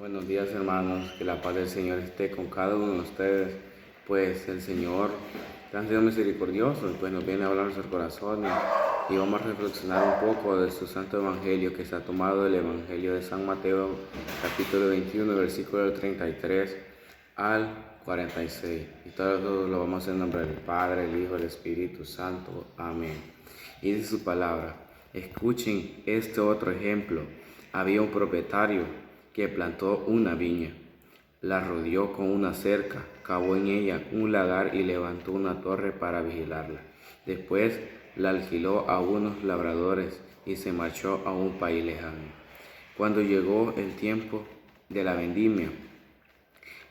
Buenos días, hermanos, que la paz del Señor esté con cada uno de ustedes. Pues el Señor ha sido misericordioso y pues nos viene a hablar nuestros corazones y vamos a reflexionar un poco de su santo evangelio, que se ha tomado del evangelio de San Mateo, capítulo 21, versículo del 33 al 46. Y todo lo vamos a hacer en nombre del Padre, el Hijo y el Espíritu Santo. Amén. Y dice su palabra: escuchen este otro ejemplo. Había un propietario que plantó una viña, la rodeó con una cerca, cavó en ella un lagar y levantó una torre para vigilarla. Después la alquiló a unos labradores y se marchó a un país lejano. Cuando llegó el tiempo de la vendimia,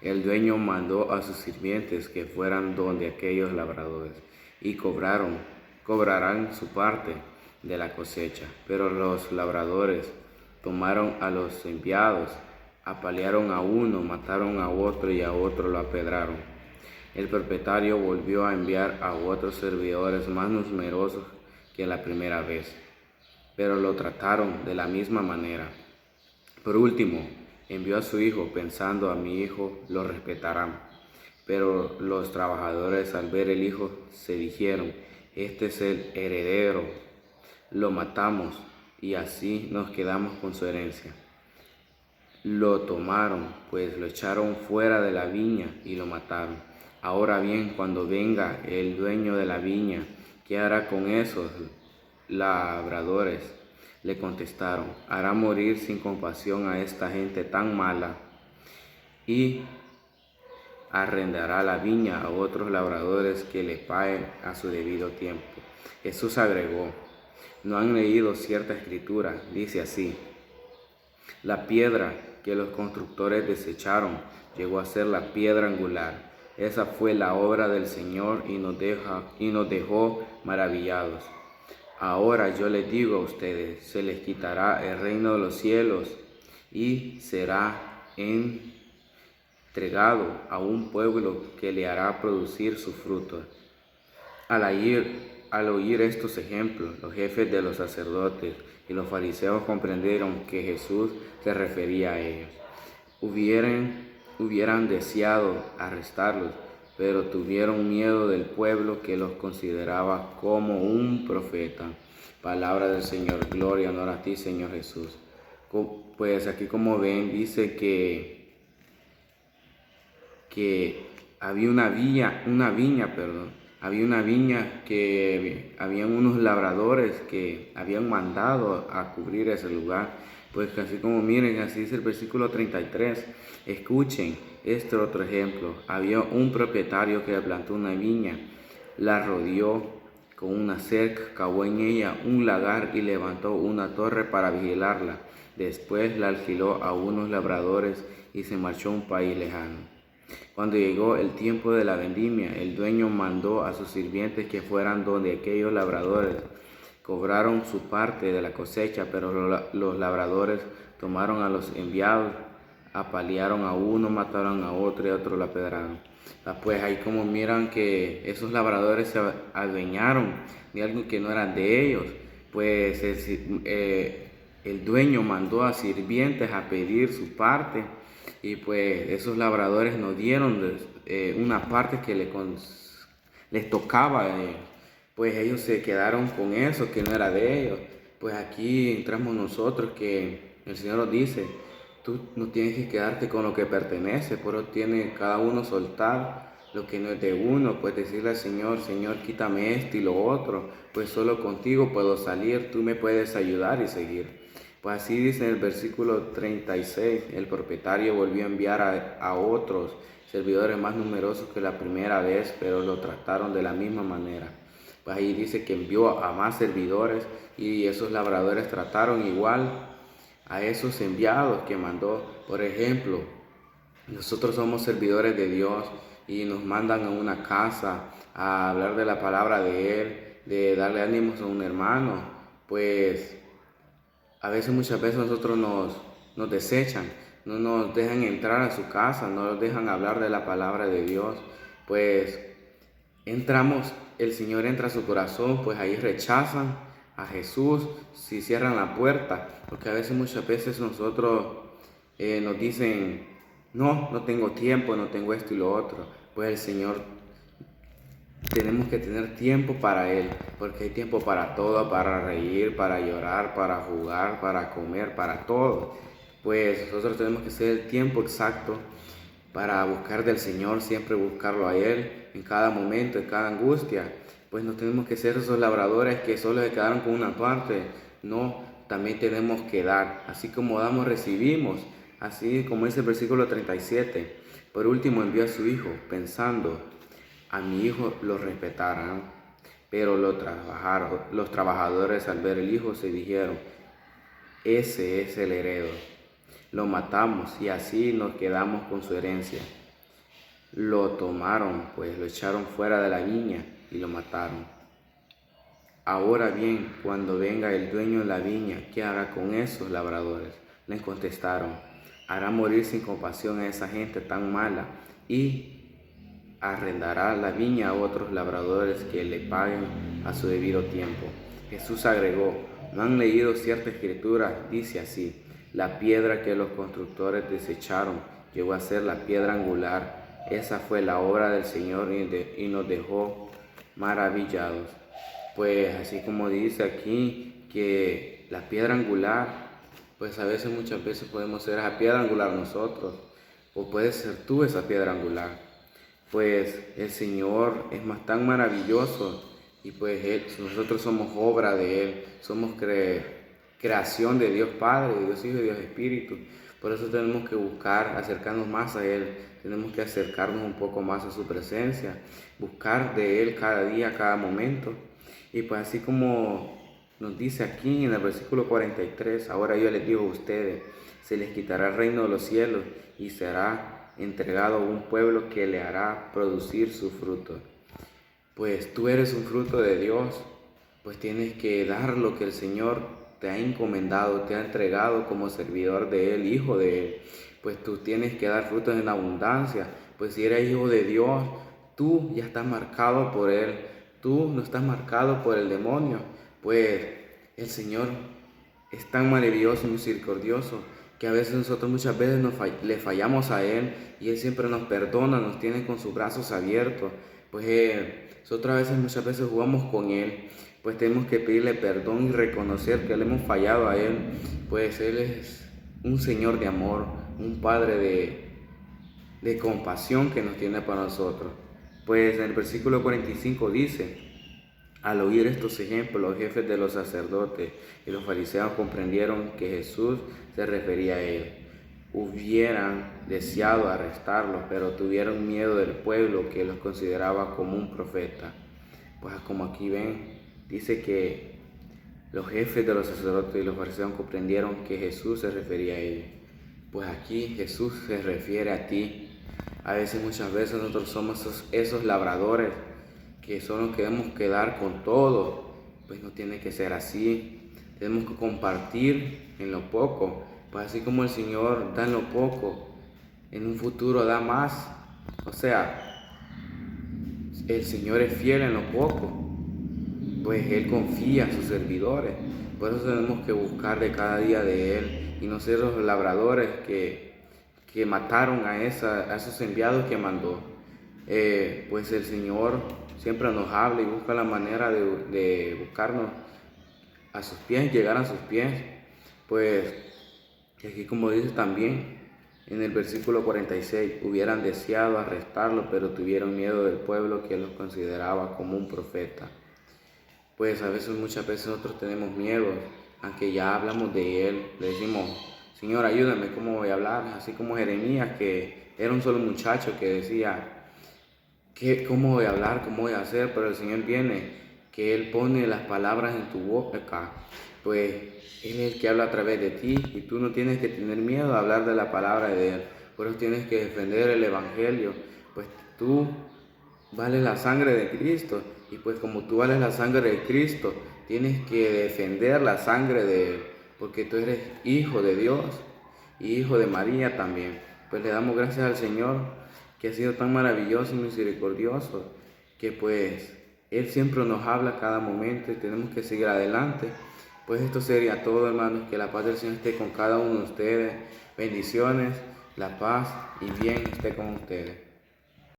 el dueño mandó a sus sirvientes que fueran donde aquellos labradores y cobrarán su parte de la cosecha. Pero los labradores tomaron a los enviados, apalearon a uno, mataron a otro y a otro lo apedraron. El propietario volvió a enviar a otros servidores más numerosos que la primera vez, pero lo trataron de la misma manera. Por último, envió a su hijo pensando: a mi hijo lo respetarán. Pero los trabajadores, al ver el hijo, se dijeron: este es el heredero, lo matamos y así nos quedamos con su herencia. Lo tomaron, pues lo echaron fuera de la viña y lo mataron. Ahora bien, cuando venga el dueño de la viña, ¿qué hará con esos labradores? Le contestaron: hará morir sin compasión a esta gente tan mala y arrendará la viña a otros labradores que le paguen a su debido tiempo. Jesús agregó: ¿no han leído cierta escritura? Dice así: la piedra que los constructores desecharon llegó a ser la piedra angular. Esa fue la obra del Señor y nos dejó maravillados. Ahora yo les digo a ustedes: se les quitará el reino de los cielos y será entregado a un pueblo que le hará producir su fruto. Al oír estos ejemplos, los jefes de los sacerdotes y los fariseos comprendieron que Jesús se refería a ellos. Hubieran deseado arrestarlos, pero tuvieron miedo del pueblo, que los consideraba como un profeta. Palabra del Señor. Gloria, honor a ti, Señor Jesús. Pues aquí, como ven, dice que había una viña que habían unos labradores que habían mandado a cubrir ese lugar. Pues así como miren, así dice el versículo 33. Escuchen este otro ejemplo. Había un propietario que plantó una viña, la rodeó con una cerca, cavó en ella un lagar y levantó una torre para vigilarla. Después la alquiló a unos labradores y se marchó a un país lejano. Cuando llegó el tiempo de la vendimia, el dueño mandó a sus sirvientes que fueran donde aquellos labradores. Cobraron su parte de la cosecha, pero los labradores tomaron a los enviados, apalearon a uno, mataron a otro y a otro lo apedraron. Pues ahí como miran que esos labradores se adueñaron de algo que no era de ellos. Pues el dueño mandó a sirvientes a pedir su parte, y pues esos labradores nos dieron una parte que les tocaba. Pues ellos se quedaron con eso que no era de ellos. Pues aquí entramos nosotros, que el Señor nos dice: tú no tienes que quedarte con lo que pertenece, pero tiene cada uno soltar lo que no es de uno. Pues decirle al Señor: Señor, quítame esto y lo otro, pues solo contigo puedo salir, tú me puedes ayudar y seguir. Pues así dice en el versículo 36, el propietario volvió a enviar a otros servidores más numerosos que la primera vez, pero lo trataron de la misma manera. Pues ahí dice que envió a más servidores y esos labradores trataron igual a esos enviados que mandó. Por ejemplo, nosotros somos servidores de Dios y nos mandan a una casa a hablar de la palabra de Él, de darle ánimos a un hermano. Pues muchas veces nosotros nos desechan, no nos dejan entrar a su casa, no nos dejan hablar de la palabra de Dios. Pues el Señor entra a su corazón, pues ahí rechazan a Jesús, si cierran la puerta, porque muchas veces nosotros nos dicen, no tengo tiempo, no tengo esto y lo otro. Pues el Señor, tenemos que tener tiempo para Él, porque hay tiempo para todo, para reír, para llorar, para jugar, para comer, para todo. Pues nosotros tenemos que hacer el tiempo exacto para buscar del Señor, siempre buscarlo a Él, en cada momento, en cada angustia. Pues no tenemos que ser esos labradores que solo se quedaron con una parte, no, también tenemos que dar, así como damos, recibimos, así como dice el versículo 37. Por último envió a su hijo, pensando, a mi hijo lo respetarán. Pero los trabajadores al ver el hijo se dijeron, ese es el heredero. Lo matamos y así nos quedamos con su herencia. Lo tomaron, pues lo echaron fuera de la viña y lo mataron. Ahora bien, cuando venga el dueño de la viña, ¿qué hará con esos labradores? Les contestaron, hará morir sin compasión a esa gente tan mala y arrendará la viña a otros labradores que le paguen a su debido tiempo. Jesús agregó, ¿no han leído cierta escritura? Dice así, la piedra que los constructores desecharon llegó a ser la piedra angular. Esa fue la obra del Señor y nos dejó maravillados. Pues así como dice aquí que la piedra angular, pues muchas veces podemos ser esa piedra angular nosotros, o puedes ser tú esa piedra angular. Pues el Señor es tan maravilloso y pues nosotros somos obra de Él, somos creación de Dios Padre, de Dios Hijo y Dios Espíritu. Por eso tenemos que buscar acercarnos más a Él, tenemos que acercarnos un poco más a su presencia, buscar de Él cada día, cada momento. Y pues así como nos dice aquí en el versículo 43, ahora yo les digo a ustedes, se les quitará el reino de los cielos y será entregado a un pueblo que le hará producir su fruto. Pues tú eres un fruto de Dios, pues tienes que dar lo que el Señor te ha encomendado, te ha entregado como servidor de Él, hijo de Él. Pues tú tienes que dar frutos en abundancia, pues si eres hijo de Dios, tú ya estás marcado por Él, tú no estás marcado por el demonio, pues el Señor es tan maravilloso y misericordioso que a veces nosotros muchas veces le fallamos a Él y Él siempre nos perdona, nos tiene con sus brazos abiertos. Pues nosotros muchas veces jugamos con Él, pues tenemos que pedirle perdón y reconocer que le hemos fallado a Él, pues Él es un Señor de amor, un Padre de compasión que nos tiene para nosotros. Pues en el versículo 45 dice, al oír estos ejemplos, los jefes de los sacerdotes y los fariseos comprendieron que Jesús se refería a ellos. Hubieran deseado arrestarlos, pero tuvieron miedo del pueblo que los consideraba como un profeta. Pues como aquí ven, dice que los jefes de los sacerdotes y los fariseos comprendieron que Jesús se refería a ellos. Pues aquí Jesús se refiere a ti. A veces, muchas veces nosotros somos esos labradores que solo queremos quedar con todo. Pues no tiene que ser así. Tenemos que compartir en lo poco. Pues así como el Señor da en lo poco, en un futuro da más. O sea, el Señor es fiel en lo poco, pues Él confía a sus servidores. Por eso tenemos que buscar de cada día de Él y no ser los labradores que mataron a esos enviados que mandó. Pues el Señor siempre nos habla y busca la manera de buscarnos a sus pies, llegar a sus pies. Pues aquí como dice también en el versículo 46, hubieran deseado arrestarlo, pero tuvieron miedo del pueblo que los consideraba como un profeta. Pues muchas veces nosotros tenemos miedo, aunque ya hablamos de Él, le decimos, Señor, ayúdame, ¿cómo voy a hablar? Así como Jeremías, que era un solo muchacho que decía, ¿cómo voy a hablar? ¿Cómo voy a hacer? Pero el Señor viene, que Él pone las palabras en tu boca, pues Él es el que habla a través de ti y tú no tienes que tener miedo a hablar de la palabra de Él. Por eso tienes que defender el Evangelio, pues tú vales la sangre de Cristo y pues como tú vales la sangre de Cristo, tienes que defender la sangre de Él, porque tú eres hijo de Dios y hijo de María también. Pues le damos gracias al Señor que ha sido tan maravilloso y misericordioso, que pues Él siempre nos habla a cada momento y tenemos que seguir adelante, Pues esto sería todo, hermanos. Que la paz del Señor esté con cada uno de ustedes. Bendiciones, la paz y bien esté con ustedes.